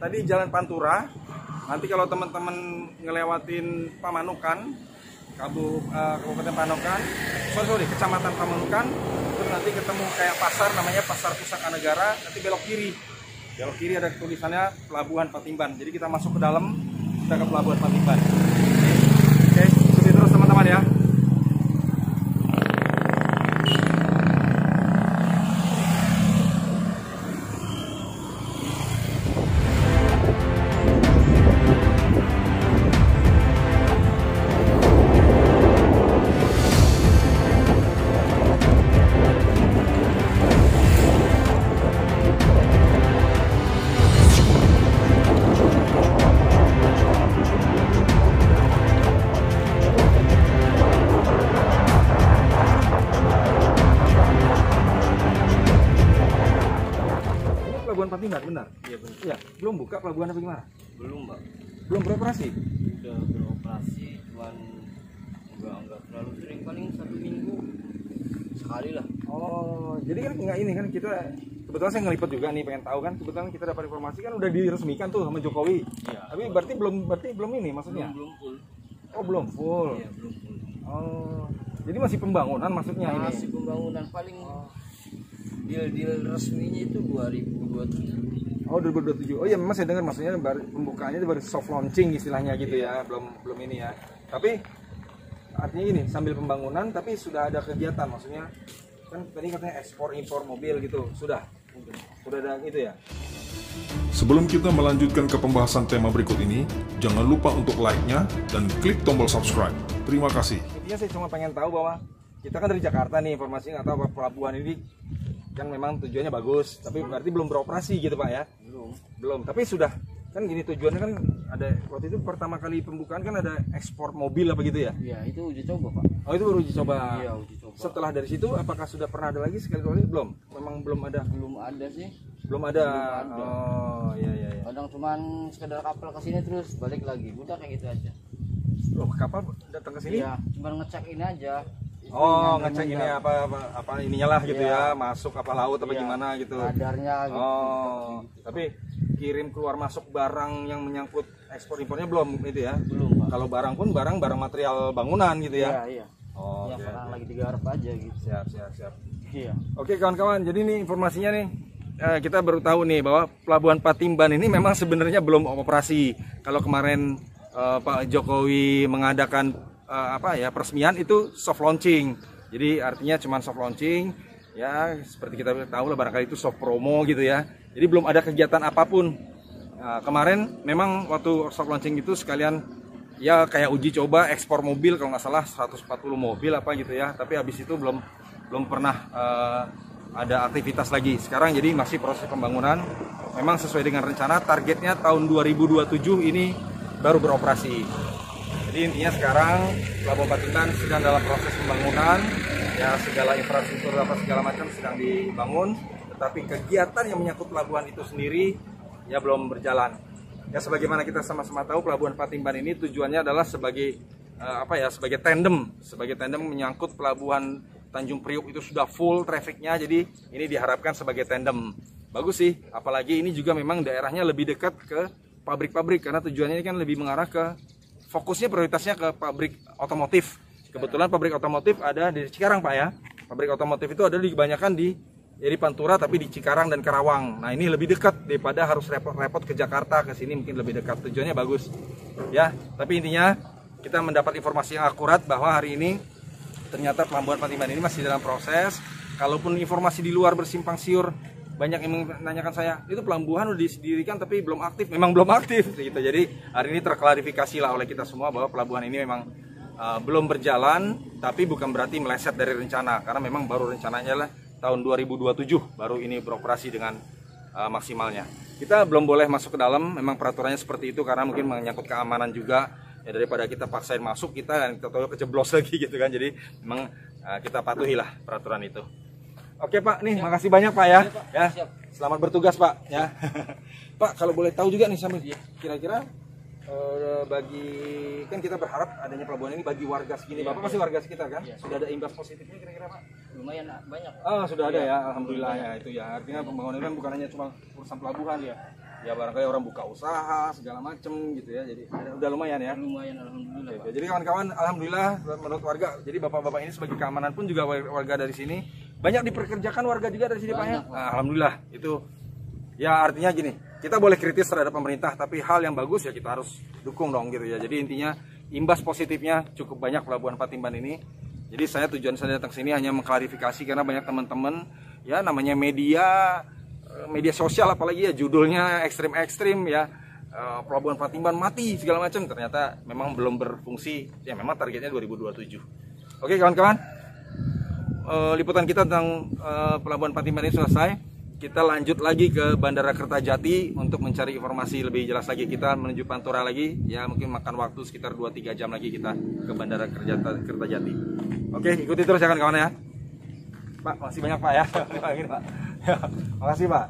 tadi Jalan Pantura. Nanti kalau teman-teman ngelewatin Pamanukan, Kabupaten Panokan, Kecamatan Pamanukan, terus nanti ketemu kayak pasar namanya Pasar Pusaka Negara, nanti belok kiri. Belok kiri ada tulisannya Pelabuhan Patimban. Jadi kita masuk ke dalam, kita ke Pelabuhan Patimban. Oke, ikuti terus teman-teman ya. Pelabuhan Patimban benar? Iya benar. Iya, belum buka pelabuhan apa gimana? Belum, Mbak. Belum beroperasi? Udah beroperasi, cuman enggak terlalu sering, paling 1 minggu sekali lah. Oh, jadi kan nggak ini kan kita kebetulan saya ngelipet juga nih, pengen tahu kan, kebetulan kita dapat informasi kan udah diresmikan tuh sama Jokowi. Iya. Tapi berarti belum ini maksudnya? Belum full. Oh, belum full. Iya, belum full. Oh, jadi masih pembangunan maksudnya ini? Masih pembangunan, paling deal resminya itu 2027. Oh, 2027. Oh iya, memang saya dengar maksudnya pembukaannya itu baru soft launching istilahnya gitu ya, belum ini ya. Tapi artinya ini sambil pembangunan tapi sudah ada kegiatan, maksudnya kan tadi katanya ekspor impor mobil gitu, sudah ada gitu ya. Sebelum kita melanjutkan ke pembahasan tema berikut ini, jangan lupa untuk like-nya dan klik tombol subscribe. Terima kasih. Intinya saya cuma pengen tahu bahwa kita kan dari Jakarta nih, informasinya nggak tahu apa pelabuhan ini kan memang tujuannya bagus, tapi berarti belum beroperasi gitu Pak ya? Belum. Tapi sudah kan gini, tujuannya kan ada waktu itu pertama kali pembukaan kan ada ekspor mobil apa gitu ya? Iya, itu uji coba, Pak. Oh, itu baru uji coba. Iya, uji coba. Setelah dari situ apakah sudah pernah ada lagi sekali belum? Memang belum ada. Belum ada sih. Belum ada. Belum ada. Oh, iya. Kadang cuman sekedar kapal ke sini terus balik lagi. Udah kayak gitu aja. Loh, kapal datang ke sini? Iya, cuman ngecek ini aja. Oh, ngecek ini apa ininya lah gitu Iya. ya, masuk kapal laut apa Iya. gimana gitu. Radarnya gitu. Oh, tapi kirim keluar masuk barang yang menyangkut ekspor impornya belum itu ya? Belum, Pak. Kalau barang pun barang material bangunan gitu ya? Iya. Oh, Ya, oke, sekarang oke. lagi digarap aja gitu. Siap. Iya. Oke kawan-kawan, jadi nih informasinya nih, kita baru tahu nih bahwa Pelabuhan Patimban ini memang sebenarnya belum operasi. Kalau kemarin Pak Jokowi mengadakan peresmian itu soft launching. Jadi artinya cuma soft launching, ya seperti kita tahu lah barangkali itu soft promo gitu ya. Jadi belum ada kegiatan apapun. Kemarin memang waktu soft launching itu sekalian ya kayak uji coba ekspor mobil, kalau nggak salah 140 mobil apa gitu ya. Tapi habis itu belum pernah ada aktivitas lagi. Sekarang jadi masih proses pembangunan. Memang sesuai dengan rencana, targetnya tahun 2027 ini baru beroperasi. Jadi intinya sekarang Pelabuhan Patimban sedang dalam proses pembangunan, ya segala infrastruktur segala macam sedang dibangun, tetapi kegiatan yang menyangkut pelabuhan itu sendiri ya belum berjalan. Ya sebagaimana kita sama-sama tahu, Pelabuhan Patimban ini tujuannya adalah sebagai sebagai tandem menyangkut Pelabuhan Tanjung Priuk itu sudah full trafficnya, jadi ini diharapkan sebagai tandem. Bagus sih, apalagi ini juga memang daerahnya lebih dekat ke pabrik-pabrik, karena tujuannya ini kan lebih mengarah ke fokusnya, prioritasnya ke pabrik otomotif. Kebetulan pabrik otomotif ada di Cikarang Pak ya. Pabrik otomotif itu ada kebanyakan di Pantura, tapi di Cikarang dan Karawang. Nah ini lebih dekat daripada harus repot-repot ke Jakarta, ke sini mungkin lebih dekat. Tujuannya bagus ya. Tapi intinya kita mendapat informasi yang akurat bahwa hari ini ternyata Pelabuhan Patimban ini masih dalam proses. Kalaupun informasi di luar bersimpang siur, banyak yang menanyakan saya, itu pelabuhan udah didirikan tapi belum aktif. Memang belum aktif gitu. Jadi hari ini terklarifikasi lah oleh kita semua bahwa pelabuhan ini memang belum berjalan, tapi bukan berarti meleset dari rencana, karena memang baru rencananya lah tahun 2027 baru ini beroperasi dengan maksimalnya. Kita belum boleh masuk ke dalam, memang peraturannya seperti itu karena mungkin menyangkut keamanan juga. Ya daripada kita paksain masuk, kita tahu kejeblos lagi gitu kan. Jadi memang kita patuhilah peraturan itu. Oke Pak, nih makasih banyak Pak ya. Siap, Pak. Ya, Siap. selamat bertugas Pak ya. Pak, kalau boleh tahu juga nih sambil kira-kira bagi, kan kita berharap adanya pelabuhan ini bagi warga segini. Bapak masih warga sekitar kan? Sudah ada imbas positifnya kira-kira Pak? Lumayan banyak. Sudah ada ya, alhamdulillah ya itu ya. Artinya pembangunan kan bukan hanya cuma urusan pelabuhan ya. ya barangkali orang buka usaha segala macem gitu ya, jadi udah lumayan ya. Lumayan, alhamdulillah. Oke, jadi kawan-kawan, alhamdulillah menurut warga, jadi bapak-bapak ini sebagai keamanan pun juga warga dari sini banyak diperkerjakan warga juga dari sini Pak ya. Nah, alhamdulillah itu ya artinya gini, kita boleh kritis terhadap pemerintah, tapi hal yang bagus ya kita harus dukung dong gitu ya. Jadi intinya imbas positifnya cukup banyak Pelabuhan Patimban ini. Jadi tujuan saya datang sini hanya mengklarifikasi karena banyak teman-teman ya namanya media sosial apalagi ya judulnya ekstrim-ekstrim ya, Pelabuhan Patimban mati segala macam, ternyata memang belum berfungsi ya, memang targetnya 2027. Oke kawan-kawan, liputan kita tentang Pelabuhan Patimban ini selesai. Kita lanjut lagi ke Bandara Kertajati untuk mencari informasi lebih jelas lagi. Kita menuju Pantura lagi ya, mungkin makan waktu sekitar 2-3 jam lagi kita ke Bandara Kertajati. Oke, ikuti terus ya kawan-kawan ya. Pak, masih banyak Pak ya. Pak. Ya, makasih Pak.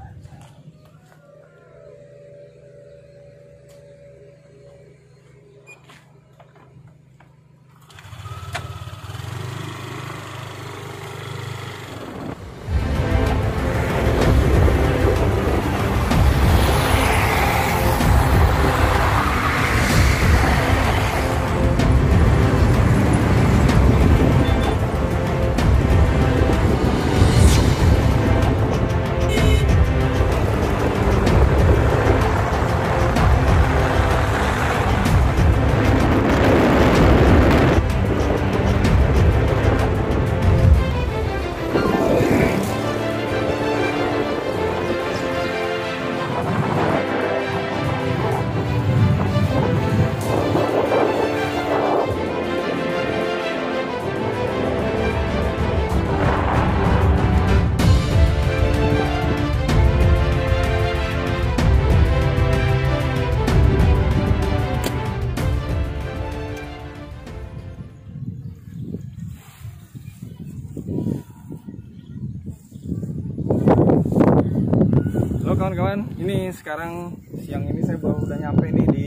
Kawan-kawan, ini sekarang siang ini saya baru udah nyampe nih di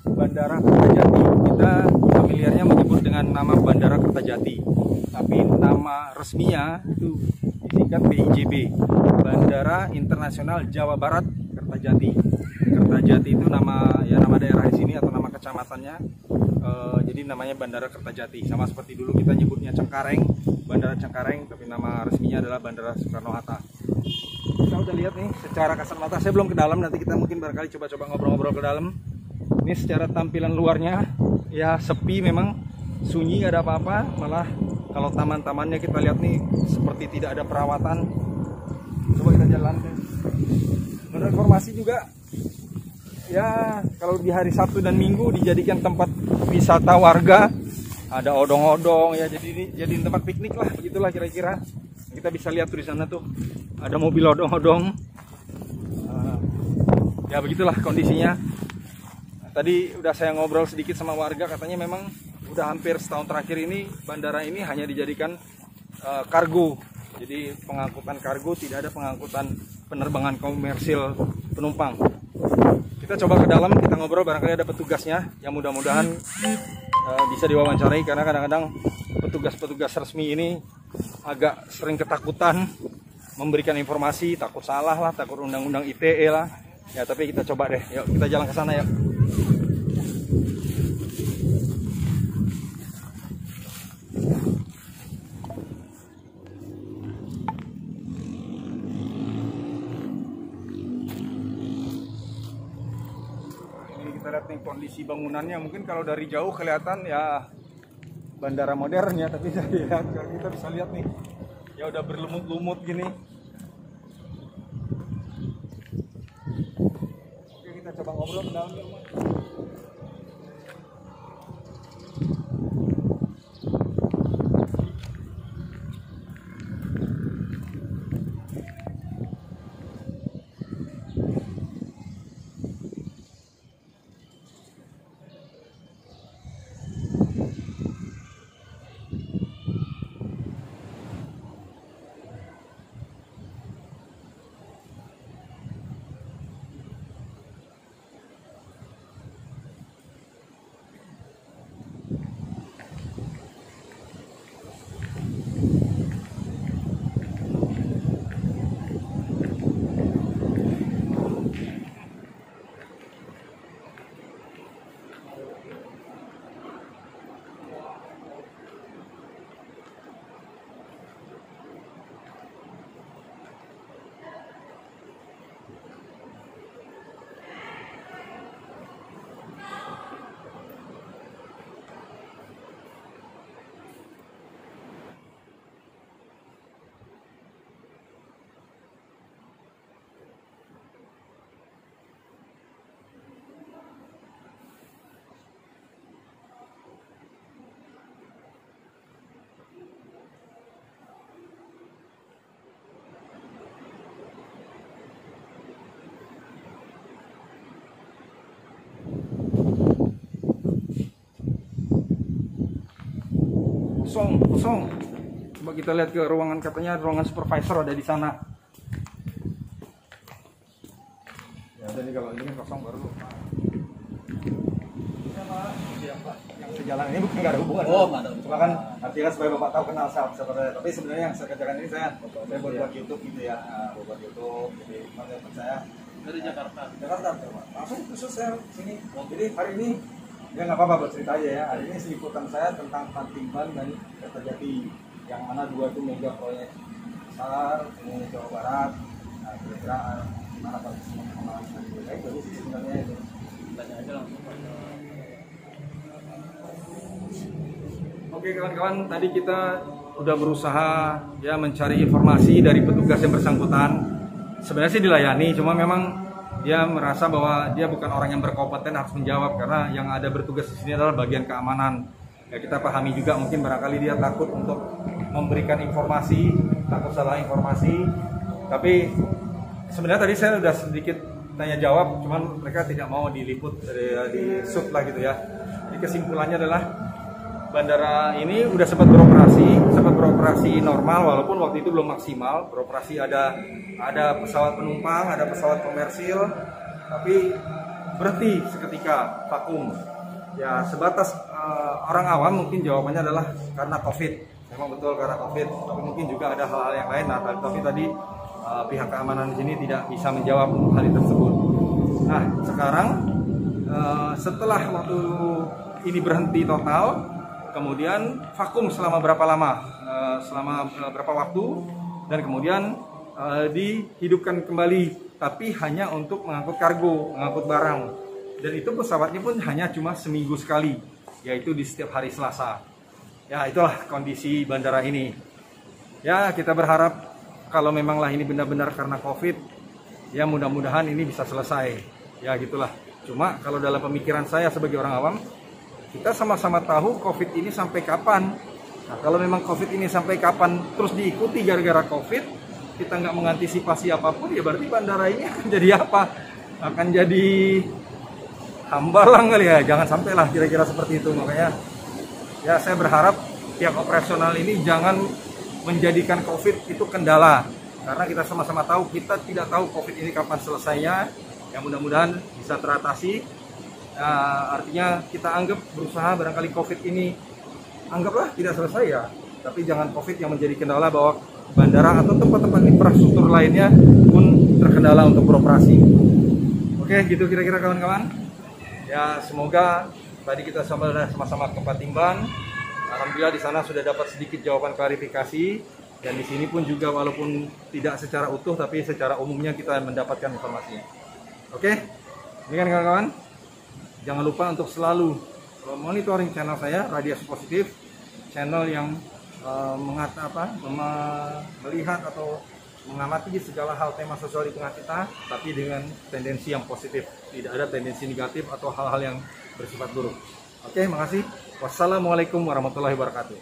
Bandara Kertajati. Kita familiarnya menyebut dengan nama Bandara Kertajati, tapi nama resminya itu disingkat BIJB, Bandara Internasional Jawa Barat Kertajati. Kertajati itu nama daerah di sini atau nama kecamatannya. Jadi namanya Bandara Kertajati, sama seperti dulu kita nyebutnya Cengkareng, Bandara Cengkareng, tapi nama resminya adalah Bandara Soekarno-Hatta. Kita udah lihat nih secara kasat mata, saya belum ke dalam, nanti kita mungkin barangkali coba-coba ngobrol-ngobrol ke dalam. Ini secara tampilan luarnya ya sepi, memang sunyi, nggak ada apa-apa, malah kalau taman-tamannya kita lihat nih seperti tidak ada perawatan. Coba kita jalan. Menurut informasi juga ya kalau di hari Sabtu dan Minggu dijadikan tempat wisata warga, ada odong-odong ya, jadi tempat piknik lah, begitulah kira-kira. Kita bisa lihat tuh di sana tuh ada mobil odong-odong. Ya begitulah kondisinya. Tadi udah saya ngobrol sedikit sama warga, katanya memang udah hampir setahun terakhir ini bandara ini hanya dijadikan kargo. Jadi pengangkutan kargo, tidak ada pengangkutan penerbangan komersil penumpang. Kita coba ke dalam, kita ngobrol, barangkali ada petugasnya yang mudah-mudahan bisa diwawancarai, karena kadang-kadang petugas-petugas resmi ini agak sering ketakutan memberikan informasi, takut salah lah, takut undang-undang ITE lah. Ya, tapi kita coba deh. Yuk, kita jalan ke sana yuk. Ini kita lihat nih kondisi bangunannya. Mungkin kalau dari jauh kelihatan ya bandara modern ya, tapi kita bisa lihat nih ya udah berlumut-lumut gini. Oke, kita coba ngobrol ke dalam. kosong. Coba kita lihat ke ruangan, katanya ruangan supervisor ada di sana. Ya, jadi kalau ini kosong baru. Yang sejalan ini bukan nggak ada hubungan. Oh, nggak ada. Cuma kan artinya supaya Bapak tahu kenal saya. Tapi sebenarnya yang saya kerjakan ini saya buat YouTube gitu ya. Buat YouTube. Jadi teman saya Dari Jakarta. Pak. Langsung khusus saya sini. Jadi hari ini ya nggak apa-apa bercerita aja ya. Hari ini liputan saya tentang Patimban dan Kertajati, yang mana dua itu mega proyek besar ini Jawa Barat. Nah, kira-kira mana partisipasi pemahaman lebih baik bagus sih sebenarnya itu. Tanya aja langsung. Oke kawan-kawan, tadi kita udah berusaha ya mencari informasi dari petugas yang bersangkutan. Sebenarnya sih dilayani, cuma memang dia merasa bahwa dia bukan orang yang berkompeten harus menjawab, karena yang ada bertugas di sini adalah bagian keamanan. Ya, kita pahami juga mungkin barangkali dia takut untuk memberikan informasi, takut salah informasi. Tapi sebenarnya tadi saya sudah sedikit tanya jawab, cuman mereka tidak mau diliput, di shoot lah gitu ya. Jadi kesimpulannya adalah bandara ini udah sempat beroperasi normal, walaupun waktu itu belum maksimal beroperasi. Ada pesawat penumpang, ada pesawat komersil, tapi berhenti seketika, vakum. Ya sebatas orang awam mungkin jawabannya adalah karena COVID. Memang betul karena COVID, tapi mungkin juga ada hal-hal yang lain. Nah, tapi tadi pihak keamanan di sini tidak bisa menjawab hal tersebut. Nah sekarang setelah waktu ini berhenti total, kemudian vakum selama berapa lama, selama berapa waktu, dan kemudian dihidupkan kembali, tapi hanya untuk mengangkut kargo, mengangkut barang. Dan itu pesawatnya pun hanya cuma seminggu sekali, yaitu di setiap hari Selasa. Ya itulah kondisi bandara ini. Ya kita berharap kalau memanglah ini benar-benar karena COVID, ya mudah-mudahan ini bisa selesai. Ya gitulah. Cuma kalau dalam pemikiran saya sebagai orang awam, kita sama-sama tahu COVID ini sampai kapan. Nah, kalau memang COVID ini sampai kapan terus diikuti gara-gara COVID, kita nggak mengantisipasi apapun, ya berarti bandara ini akan jadi apa? Akan jadi hambalang kali ya. Jangan sampailah kira-kira seperti itu. Makanya ya saya berharap pihak operasional ini jangan menjadikan COVID itu kendala. Karena kita sama-sama tahu, kita tidak tahu COVID ini kapan selesainya. Yang mudah-mudahan bisa teratasi. Artinya kita anggap berusaha barangkali COVID ini anggaplah tidak selesai ya, tapi jangan COVID yang menjadi kendala bahwa bandara atau tempat-tempat infrastruktur lainnya pun terkendala untuk beroperasi. Oke, gitu kira-kira kawan-kawan. Ya semoga tadi kita sama-sama ke Patimban. Alhamdulillah di sana sudah dapat sedikit jawaban klarifikasi, dan di sini pun juga walaupun tidak secara utuh tapi secara umumnya kita mendapatkan informasinya. Oke, ini kan kawan-kawan. Jangan lupa untuk selalu monitoring channel saya, Radiasi Positif, channel yang melihat atau mengamati segala hal tema sosial di tengah kita, tapi dengan tendensi yang positif, tidak ada tendensi negatif atau hal-hal yang bersifat buruk. Oke, makasih. Wassalamualaikum warahmatullahi wabarakatuh.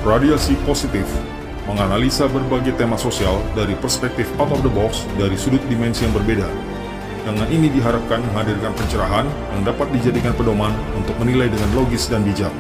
Radiasi Positif menganalisa berbagai tema sosial dari perspektif out of the box dari sudut dimensi yang berbeda. Dengan ini diharapkan menghadirkan pencerahan yang dapat dijadikan pedoman untuk menilai dengan logis dan bijak.